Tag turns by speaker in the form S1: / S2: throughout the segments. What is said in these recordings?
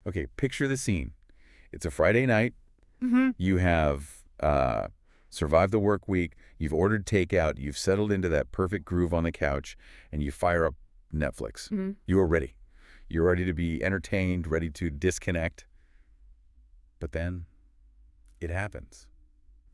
S1: Okay, picture the scene. It's a Friday night. You have survived the work week. You've ordered takeout. You've settled into that perfect groove on the couch, and you fire up Netflix. You are ready. You're ready to be entertained, ready to disconnect. But then it happens.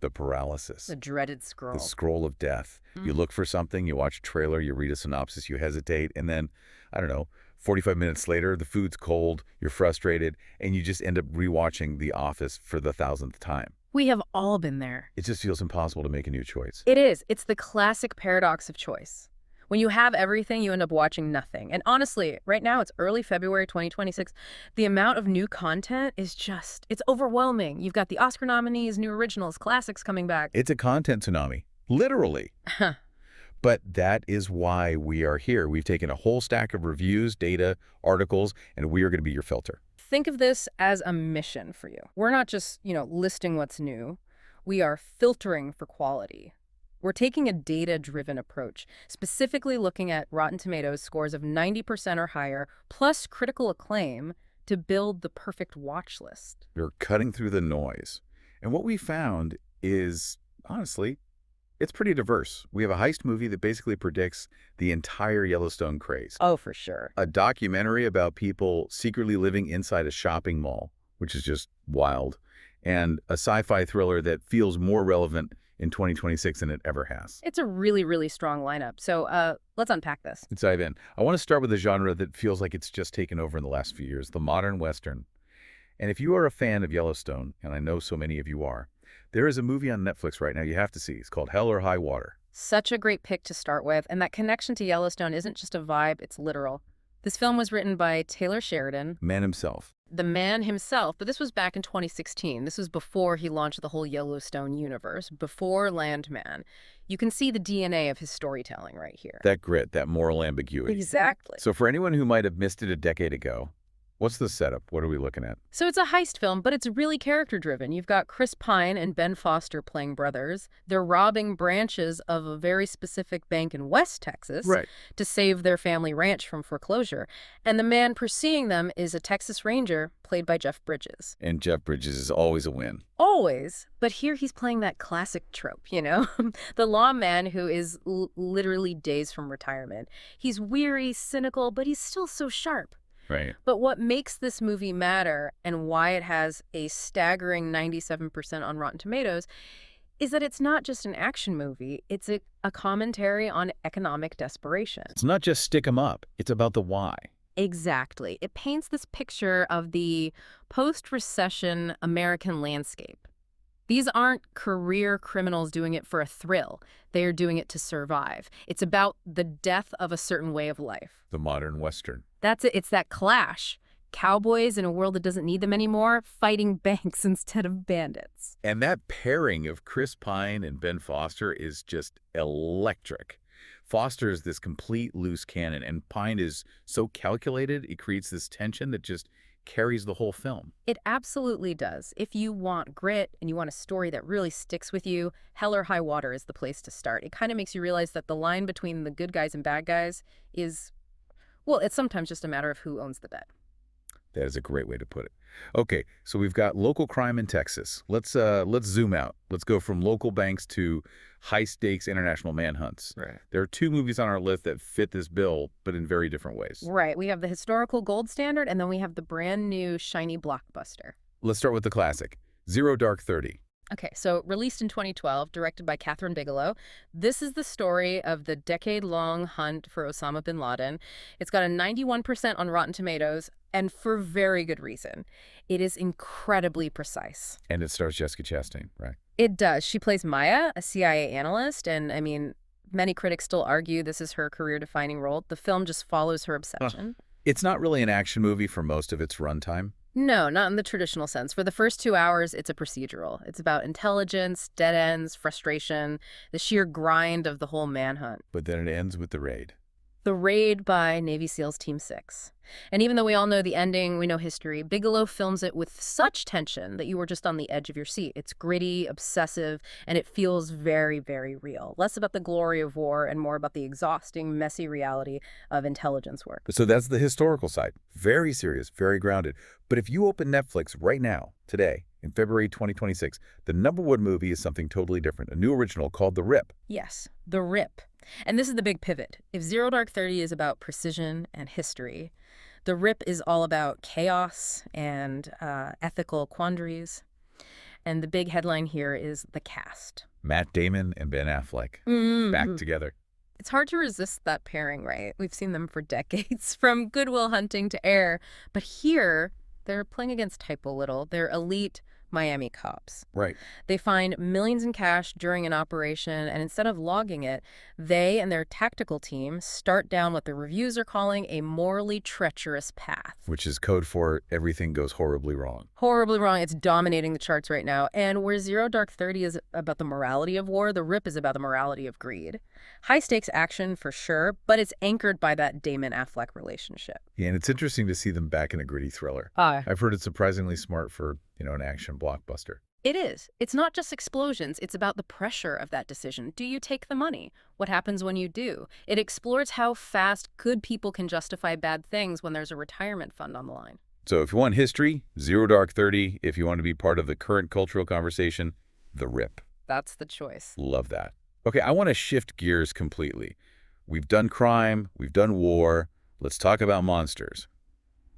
S1: The paralysis.
S2: The dreaded scroll.
S1: The scroll of death. You look for something, you watch a trailer, you read a synopsis, you hesitate, and then, I don't know, 45 minutes later, the food's cold, you're frustrated, and you just end up rewatching The Office for the 1,000th time.
S2: We have all been there.
S1: It just feels impossible to make a new choice.
S2: It is. It's the classic paradox of choice. When you have everything, you end up watching nothing. And honestly, right now, it's early February 2026. The amount of new content is it's overwhelming. You've got the Oscar nominees, new originals, classics coming back.
S1: It's a content tsunami, literally. But that is why we are here. We've taken a whole stack of reviews, data, articles, and we are going to be your filter.
S2: Think of this as a mission for you. We're not just, listing what's new. We are filtering for quality. We're taking a data-driven approach, specifically looking at Rotten Tomatoes scores of 90% or higher, plus critical acclaim, to build the perfect watch list.
S1: We're cutting through the noise. And what we found is, honestly, it's pretty diverse. We have a heist movie that basically predicts the entire Yellowstone craze.
S2: Oh, for sure.
S1: A documentary about people secretly living inside a shopping mall, which is just wild. And a sci-fi thriller that feels more relevant in 2026 than it ever has.
S2: It's a really, really strong lineup. So let's unpack this.
S1: Let's dive in. I want to start with a genre that feels like it's just taken over in the last few years, the modern Western. And if you are a fan of Yellowstone, and I know so many of you are, there is a movie on Netflix right now you have to see. It's called Hell or High Water.
S2: Such a great pick to start with. And that connection to Yellowstone isn't just a vibe, it's literal. This film was written by Taylor Sheridan.
S1: Man himself.
S2: The man himself, but this was back in 2016. This was before he launched the whole Yellowstone universe, before Landman. You can see the DNA of his storytelling right here.
S1: That grit, that moral ambiguity.
S2: Exactly.
S1: So for anyone who might have missed it a decade ago, what's the setup? What are we looking at?
S2: So it's a heist film, but it's really character-driven. You've got Chris Pine and Ben Foster playing brothers. They're robbing branches of a very specific bank in West Texas to save their family ranch from foreclosure. And the man pursuing them is a Texas Ranger played by Jeff Bridges.
S1: And Jeff Bridges is always a win.
S2: Always. But here he's playing that classic trope, the lawman who is literally days from retirement. He's weary, cynical, but he's still so sharp.
S1: Right.
S2: But what makes this movie matter and why it has a staggering 97% on Rotten Tomatoes is that it's not just an action movie. It's a commentary on economic desperation.
S1: It's not just stick 'em up. It's about the why.
S2: Exactly. It paints this picture of the post-recession American landscape. These aren't career criminals doing it for a thrill. They are doing it to survive. It's about the death of a certain way of life.
S1: The modern Western.
S2: That's it. It's that clash. Cowboys in a world that doesn't need them anymore, fighting banks instead of bandits.
S1: And that pairing of Chris Pine and Ben Foster is just electric. Foster is this complete loose cannon, and Pine is so calculated, it creates this tension that just carries the whole film.
S2: It absolutely does. If you want grit and you want a story that really sticks with you, Hell or High Water is the place to start. It kind of makes you realize that the line between the good guys and bad guys is, well, it's sometimes just a matter of who owns the bet.
S1: That is a great way to put it. Okay, so we've got local crime in Texas. Let's zoom out. Let's go from local banks to high-stakes international manhunts.
S3: Right.
S1: There are two movies on our list that fit this bill, but in very different ways.
S2: Right. We have the historical gold standard, and then we have the brand new shiny blockbuster.
S1: Let's start with the classic, Zero Dark 30.
S2: Okay, so released in 2012, directed by Catherine Bigelow. This is the story of the decade-long hunt for Osama bin Laden. It's got a 91% on Rotten Tomatoes, and for very good reason. It is incredibly precise.
S1: And it stars Jessica Chastain, right?
S2: It does. She plays Maya, a CIA analyst, and I mean, many critics still argue this is her career-defining role. The film just follows her obsession.
S1: It's not really an action movie for most of its runtime.
S2: No, not in the traditional sense. For the first 2 hours, it's a procedural. It's about intelligence, dead ends, frustration, the sheer grind of the whole manhunt.
S1: But then it ends with the raid.
S2: The Raid by Navy SEALs Team 6. And even though we all know the ending, we know history, Bigelow films it with such tension that you were just on the edge of your seat. It's gritty, obsessive, and it feels very, very real. Less about the glory of war and more about the exhausting, messy reality of intelligence work.
S1: So that's the historical side. Very serious, very grounded. But if you open Netflix right now, today, in February 2026, the #1 movie is something totally different, a new original called The Rip.
S2: Yes, The Rip. And this is the big pivot. If Zero Dark 30 is about precision and history, The Rip is all about chaos and ethical quandaries. And the big headline here is the cast.
S1: Matt Damon and Ben Affleck back together.
S2: It's hard to resist that pairing, right? We've seen them for decades, from Good Will Hunting to Air. But here, they're playing against type a little. They're elite Miami cops.
S1: Right.
S2: They find millions in cash during an operation, and instead of logging it, they and their tactical team start down what the reviews are calling a morally treacherous path.
S1: Which is code for everything goes horribly wrong.
S2: Horribly wrong. It's dominating the charts right now. And where Zero Dark 30 is about the morality of war, The Rip is about the morality of greed. High-stakes action for sure, but it's anchored by that Damon-Affleck relationship.
S1: Yeah, and it's interesting to see them back in a gritty thriller. I've heard it's surprisingly smart for, an action blockbuster.
S2: It is. It's not just explosions. It's about the pressure of that decision. Do you take the money? What happens when you do? It explores how fast good people can justify bad things when there's a retirement fund on the line.
S1: So if you want history, Zero Dark 30. If you want to be part of the current cultural conversation, The Rip.
S2: That's the choice.
S1: Love that. Okay, I want to shift gears completely. We've done crime, we've done war. Let's talk about monsters.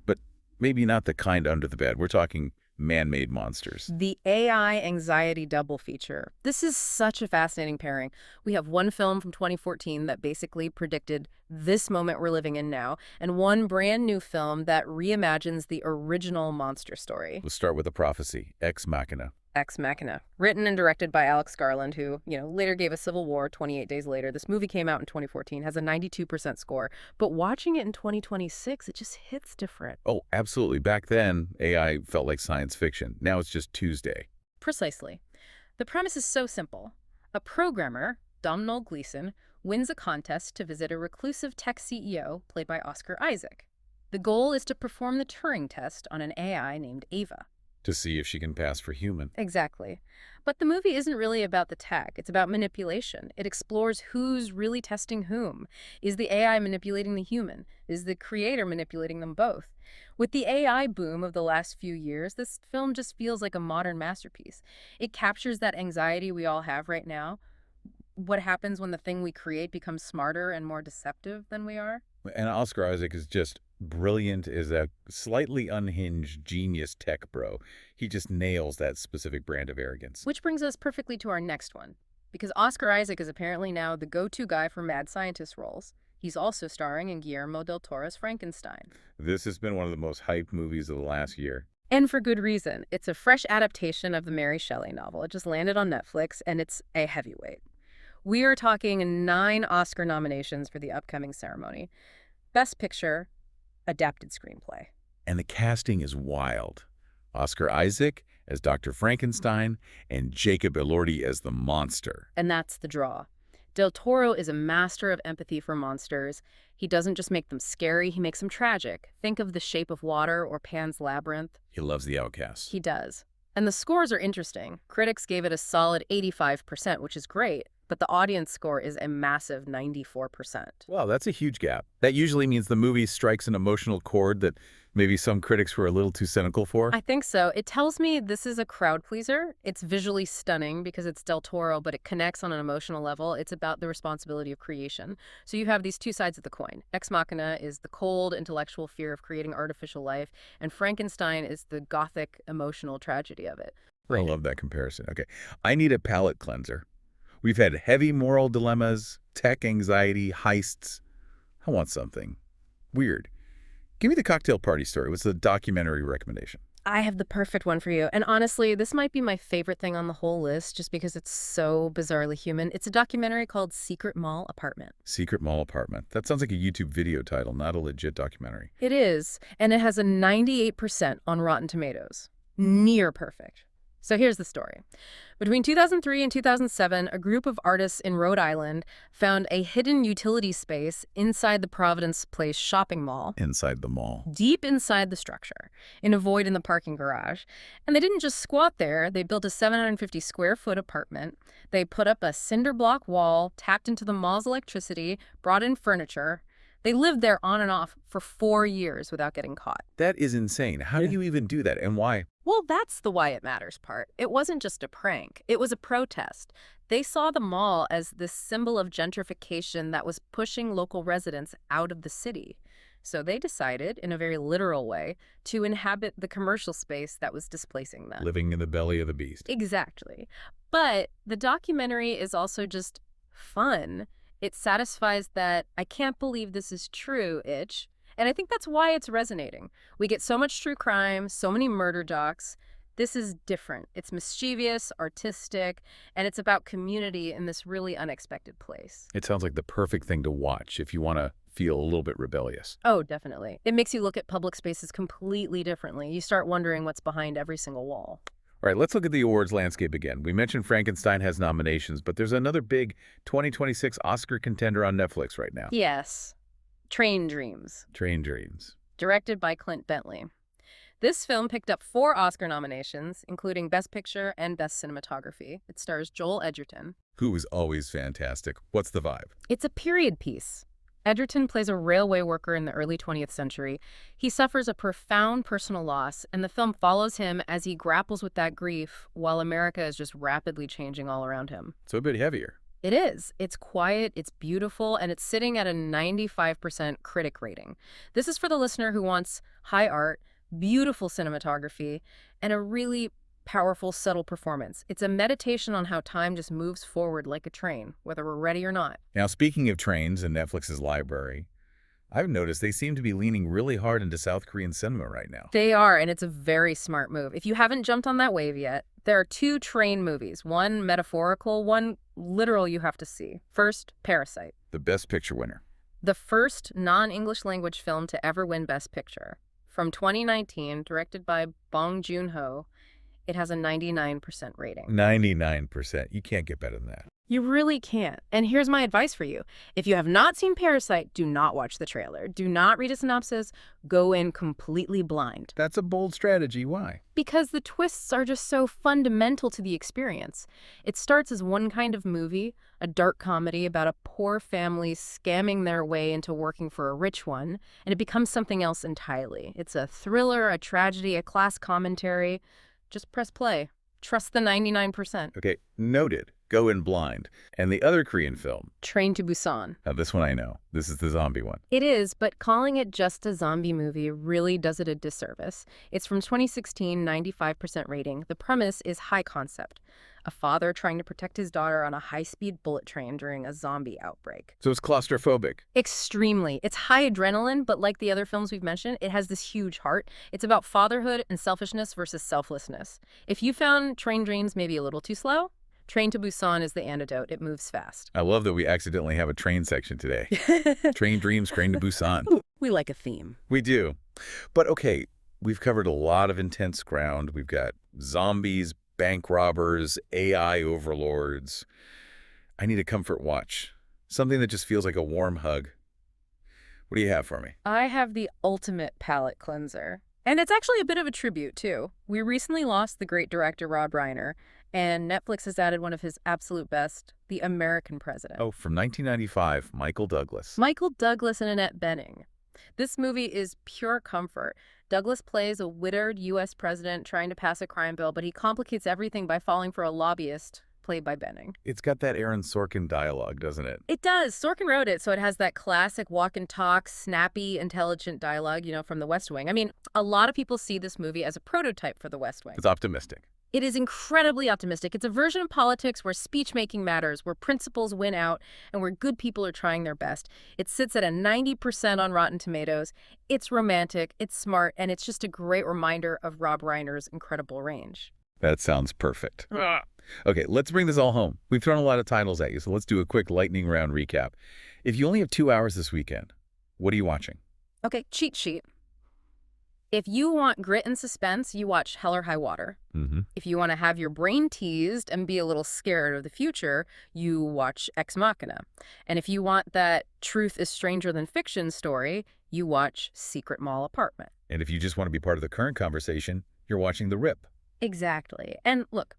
S1: But maybe not the kind under the bed. We're talking man-made monsters.
S2: The AI anxiety double feature. This is such a fascinating pairing. We have one film from 2014 that basically predicted this moment we're living in now, and one brand new film that reimagines the original monster story.
S1: Let's start with a prophecy, Ex Machina.
S2: Ex Machina, written and directed by Alex Garland, who, later gave us Civil War 28 days later. This movie came out in 2014, has a 92% score. But watching it in 2026, it just hits different.
S1: Oh, absolutely. Back then, AI felt like science fiction. Now it's just Tuesday.
S2: Precisely. The premise is so simple. A programmer, Domhnall Gleeson, wins a contest to visit a reclusive tech CEO, played by Oscar Isaac. The goal is to perform the Turing test on an AI named Ava.
S1: To see if she can pass for human.
S2: Exactly. But the movie isn't really about the tech. It's about manipulation. It explores who's really testing whom. Is the AI manipulating the human? Is the creator manipulating them both? With the AI boom of the last few years, this film just feels like a modern masterpiece. It captures that anxiety we all have right now. What happens when the thing we create becomes smarter and more deceptive than we are?
S1: And Oscar Isaac is just brilliant as a slightly unhinged genius tech bro. He just nails that specific brand of arrogance.
S2: Which brings us perfectly to our next one. Because Oscar Isaac is apparently now the go-to guy for mad scientist roles. He's also starring in Guillermo del Toro's Frankenstein.
S1: This has been one of the most hyped movies of the last year.
S2: And for good reason. It's a fresh adaptation of the Mary Shelley novel. It just landed on Netflix, and it's a heavyweight. We are talking 9 Oscar nominations for the upcoming ceremony. Best Picture, Adapted Screenplay.
S1: And the casting is wild. Oscar Isaac as Dr. Frankenstein and Jacob Elordi as the monster.
S2: And that's the draw. Del Toro is a master of empathy for monsters. He doesn't just make them scary, he makes them tragic. Think of The Shape of Water or Pan's Labyrinth.
S1: He loves the outcasts.
S2: He does. And the scores are interesting. Critics gave it a solid 85%, which is great. But the audience score is a massive 94%.
S1: Wow, that's a huge gap. That usually means the movie strikes an emotional chord that maybe some critics were a little too cynical for.
S2: I think so. It tells me this is a crowd pleaser. It's visually stunning because it's Del Toro, but it connects on an emotional level. It's about the responsibility of creation. So you have these two sides of the coin. Ex Machina is the cold, intellectual fear of creating artificial life, and Frankenstein is the gothic, emotional tragedy of it.
S1: I love that comparison. Okay, I need a palate cleanser. We've had heavy moral dilemmas, tech anxiety, heists. I want something weird. Give me the cocktail party story. What's the documentary recommendation?
S2: I have the perfect one for you. And honestly, this might be my favorite thing on the whole list just because it's so bizarrely human. It's a documentary called Secret Mall Apartment.
S1: Secret Mall Apartment. That sounds like a YouTube video title, not a legit documentary.
S2: It is. And it has a 98% on Rotten Tomatoes. Near perfect. So here's the story. Between 2003 and 2007, a group of artists in Rhode Island found a hidden utility space inside the Providence Place shopping mall,
S1: Inside the mall.
S2: deep inside the structure, in a void in the parking garage. And they didn't just squat there. They built a 750 square foot apartment. They put up a cinder block wall, tapped into the mall's electricity, brought in furniture. They lived there on and off for 4 years without getting caught.
S1: That is insane. How do you even do that, and why?
S2: Well, that's the why it matters part. It wasn't just a prank. It was a protest. They saw the mall as this symbol of gentrification that was pushing local residents out of the city. So they decided, in a very literal way, to inhabit the commercial space that was displacing them.
S1: Living in the belly of the beast.
S2: Exactly. But the documentary is also just fun. It satisfies that "I can't believe this is true" itch. And I think that's why it's resonating. We get so much true crime, so many murder docs. This is different. It's mischievous, artistic, and it's about community in this really unexpected place.
S1: It sounds like the perfect thing to watch if you want to feel a little bit rebellious.
S2: Oh, definitely. It makes you look at public spaces completely differently. You start wondering what's behind every single wall.
S1: All right, let's look at the awards landscape again. We mentioned Frankenstein has nominations, but there's another big 2026 Oscar contender on Netflix right now.
S2: Yes. Train Dreams.
S1: Train Dreams.
S2: Directed by Clint Bentley. This film picked up 4 Oscar nominations, including Best Picture and Best Cinematography. It stars Joel Edgerton.
S1: Who is always fantastic. What's the vibe?
S2: It's a period piece. Edgerton plays a railway worker in the early 20th century. He suffers a profound personal loss, and the film follows him as he grapples with that grief while America is just rapidly changing all around him.
S1: So a bit heavier.
S2: It is. It's quiet, it's beautiful, and it's sitting at a 95% critic rating. This is for the listener who wants high art, beautiful cinematography, and a really powerful, subtle performance. It's a meditation on how time just moves forward like a train, whether we're ready or not.
S1: Now, speaking of trains and Netflix's library, I've noticed they seem to be leaning really hard into South Korean cinema right now.
S2: They are, and it's a very smart move. If you haven't jumped on that wave yet, there are 2 train movies, one metaphorical, one literal you have to see. First, Parasite.
S1: The Best Picture winner.
S2: The first non-English language film to ever win Best Picture. From 2019, directed by Bong Joon-ho, it has a 99% rating.
S1: 99%. You can't get better than that.
S2: You really can't. And here's my advice for you. If you have not seen Parasite, do not watch the trailer. Do not read a synopsis. Go in completely blind.
S1: That's a bold strategy. Why?
S2: Because the twists are just so fundamental to the experience. It starts as one kind of movie, a dark comedy about a poor family scamming their way into working for a rich one, and it becomes something else entirely. It's a thriller, a tragedy, a class commentary. Just press play. Trust the 99%.
S1: Okay, noted. Go in blind. And the other Korean film?
S2: Train to Busan.
S1: Now, this one I know. This is the zombie one.
S2: It is, but calling it just a zombie movie really does it a disservice. It's from 2016, 95% rating. The premise is high concept. A father trying to protect his daughter on a high-speed bullet train during a zombie outbreak.
S1: So it's claustrophobic.
S2: Extremely. It's high adrenaline, but like the other films we've mentioned, it has this huge heart. It's about fatherhood and selfishness versus selflessness. If you found Train Dreams maybe a little too slow, Train to Busan is the antidote. It moves fast.
S1: I love that we accidentally have a train section today. Train Dreams, Train to Busan.
S2: We like a theme.
S1: We do. But okay, we've covered a lot of intense ground. We've got zombies, bank robbers, AI overlords. I need a comfort watch. Something that just feels like a warm hug. What do you have for me?
S2: I have the ultimate palate cleanser. And it's actually a bit of a tribute, too. We recently lost the great director Rob Reiner, and Netflix has added one of his absolute best, The American President.
S1: Oh, from 1995, Michael Douglas.
S2: Michael Douglas and Annette Bening. This movie is pure comfort. Douglas plays a widowed U.S. president trying to pass a crime bill, but he complicates everything by falling for a lobbyist, played by Bening.
S1: It's got that Aaron Sorkin dialogue, doesn't it?
S2: It does. Sorkin wrote it, so it has that classic walk and talk, snappy, intelligent dialogue, from The West Wing. I mean, a lot of people see this movie as a prototype for The West Wing.
S1: It's optimistic.
S2: It is incredibly optimistic. It's a version of politics where speech-making matters, where principles win out, and where good people are trying their best. It sits at a 90% on Rotten Tomatoes. It's romantic, it's smart, and it's just a great reminder of Rob Reiner's incredible range.
S1: That sounds perfect. Okay, let's bring this all home. We've thrown a lot of titles at you, so let's do a quick lightning round recap. If you only have 2 hours this weekend, what are you watching?
S2: Okay, cheat sheet. If you want grit and suspense, you watch Hell or High Water.
S1: Mm-hmm.
S2: If you want to have your brain teased and be a little scared of the future, you watch Ex Machina. And if you want that truth is stranger than fiction story, you watch Secret Mall Apartment.
S1: And if you just want to be part of the current conversation, you're watching The Rip.
S2: Exactly. And look,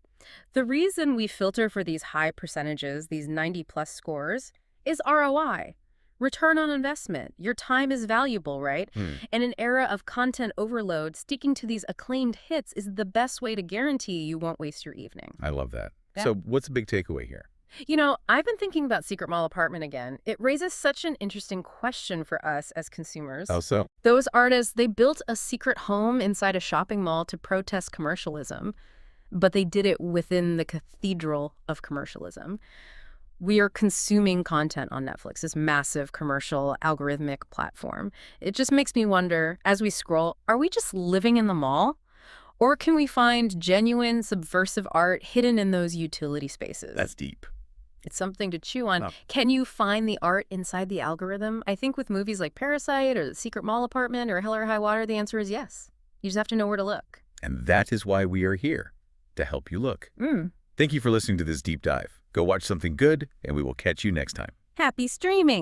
S2: the reason we filter for these high percentages, these 90-plus scores, is ROI. Return on investment. Your time is valuable, right? In an era of content overload, sticking to these acclaimed hits is the best way to guarantee you won't waste your evening.
S1: I love that.
S2: Yeah.
S1: So what's the big takeaway here?
S2: You know, I've been thinking about Secret Mall Apartment again. It raises such an interesting question for us as consumers.
S1: How so?
S2: Those artists, they built a secret home inside a shopping mall to protest commercialism, but they did it within the cathedral of commercialism. We are consuming content on Netflix, this massive commercial algorithmic platform. It just makes me wonder, as we scroll, are we just living in the mall? Or can we find genuine subversive art hidden in those utility spaces?
S1: That's deep.
S2: It's something to chew on.
S1: Wow.
S2: Can you find the art inside the algorithm? I think with movies like Parasite or The Secret Mall Apartment or Hell or High Water, the answer is yes. You just have to know where to look.
S1: And that is why we are here, to help you look. Thank you for listening to this deep dive. Go watch something good, and we will catch you next time.
S2: Happy streaming!